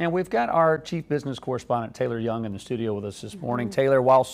And we've got our chief business correspondent, Taylor Young, in the studio with us this morning. Taylor, while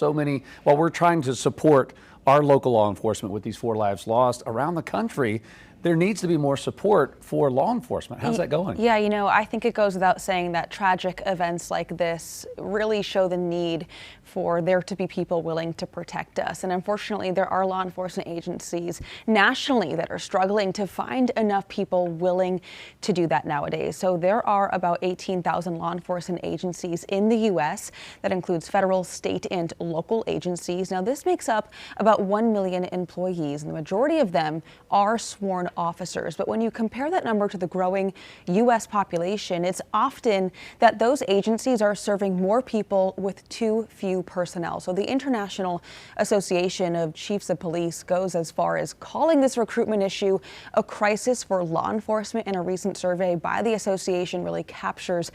we're trying to support our local law enforcement with these 4 lives lost around the country, there needs to be more support for law enforcement. How's that going? Yeah, I think it goes without saying that tragic events like this really show the need for there to be people willing to protect us. And unfortunately, there are law enforcement agencies nationally that are struggling to find enough people willing to do that nowadays. So there are about 18,000 law enforcement agencies in the U.S. That includes federal, state, and local agencies. Now, this makes up about 1 million employees, and the majority of them are sworn officers. But when you compare that number to the growing U.S. population, it's often that those agencies are serving more people with too few personnel. So the International Association of Chiefs of Police goes as far as calling this recruitment issue a crisis for law enforcement, and a recent survey by the association really captures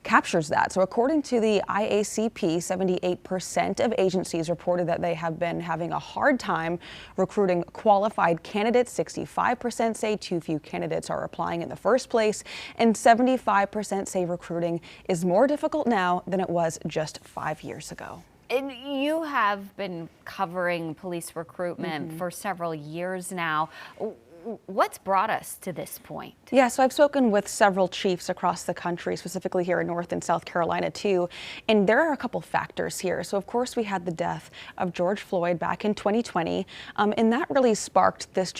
that. So according to the IACP, 78% of agencies reported that they have been having a hard time recruiting qualified candidates. 65% say too few candidates are applying in the first place, and 75% say recruiting is more difficult now than it was just 5 years ago. And you have been covering police recruitment for several years now. What's brought us to this point? Yeah, so I've spoken with several chiefs across the country, specifically here in North and South Carolina too, and there are a couple factors here. So of course we had the death of George Floyd back in 2020, and that really sparked this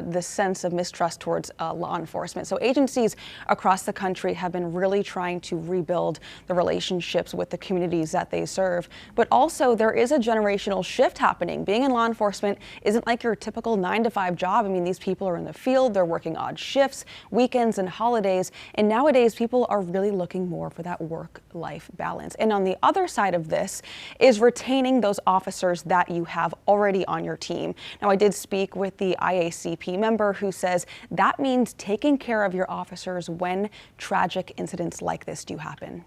this sense of mistrust towards law enforcement. So agencies across the country have been really trying to rebuild the relationships with the communities that they serve. But also there is a generational shift happening. Being in law enforcement isn't like your typical 9-to-5 job. I mean, these people are in the field, they're working odd shifts, weekends and holidays. And nowadays people are really looking more for that work-life balance. And on the other side of this is retaining those officers that you have already on your team. Now, I did speak with the IACP member who says that means taking care of your officers when tragic incidents like this do happen.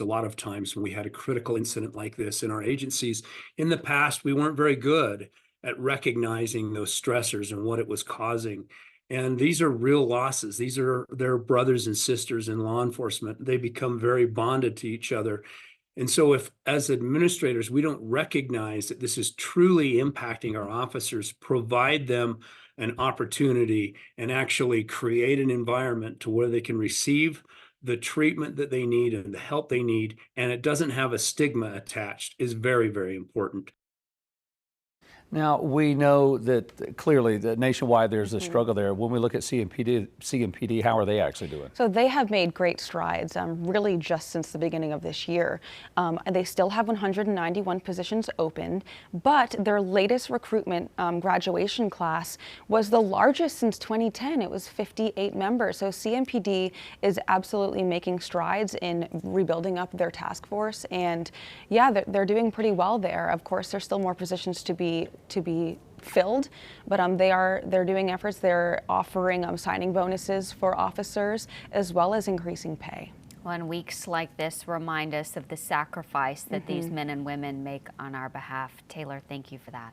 A lot of times when we had a critical incident like this in our agencies, in the past, we weren't very good at recognizing those stressors and what it was causing. And these are real losses. These are their brothers and sisters in law enforcement. They become very bonded to each other. And so if, as administrators, we don't recognize that this is truly impacting our officers, provide them an opportunity and actually create an environment to where they can receive the treatment that they need and the help they need, and it doesn't have a stigma attached, is very, very important. Now, we know that clearly that nationwide there's a struggle there. When we look at CMPD, how are they actually doing? So they have made great strides, really just since the beginning of this year. They still have 191 positions open, but their latest recruitment graduation class was the largest since 2010. It was 58 members. So CMPD is absolutely making strides in rebuilding up their task force. And yeah, they're doing pretty well there. Of course, there's still more positions to be filled, but they're doing efforts. They're offering signing bonuses for officers as well as increasing pay. Well, and weeks like this remind us of the sacrifice that these men and women make on our behalf. Taylor, thank you for that.